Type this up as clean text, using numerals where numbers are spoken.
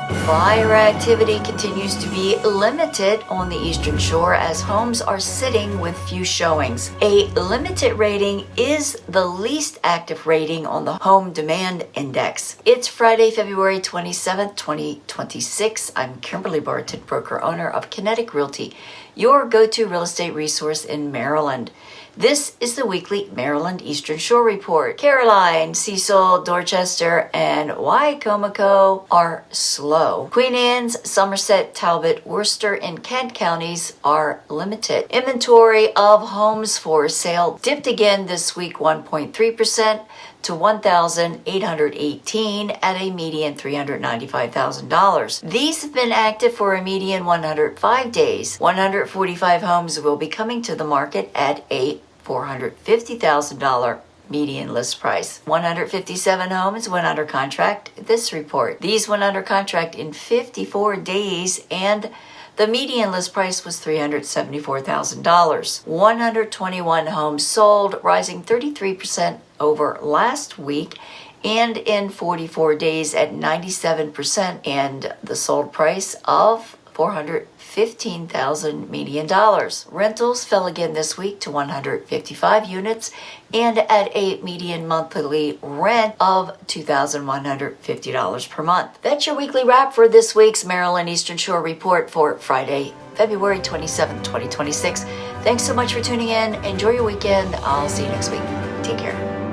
Fire activity continues to be limited on the Eastern Shore as homes are sitting with few showings. A limited rating is the least active rating on the Home Demand Index. It's Friday, February 27th, 2026. I'm Kimberly Barton, broker owner of Kinetic Realty, your go-to real estate resource in Maryland. This is the weekly Maryland Eastern Shore Report. Caroline, Cecil, Dorchester, and Wicomico are slow. Queen Anne's, Somerset, Talbot, Worcester, and Kent counties are limited. Inventory of homes for sale dipped again this week 1.3% to 1,818 at a median $395,000. These have been active for a median 105 days. 145 homes will be coming to the market at a $450,000 median list price. 157 homes went under contract this report. These went under contract in 54 days and the median list price was $374,000. 121 homes sold, rising 33% over last week and in 44 days at 97%, and the sold price of $415,000 median dollars. Rentals fell again this week to 155 units and at a median monthly rent of $2,150 per month. That's your weekly wrap for this week's Maryland Eastern Shore Report for Friday, February 27th, 2026. Thanks so much for tuning in. Enjoy your weekend. I'll see you next week. Take care.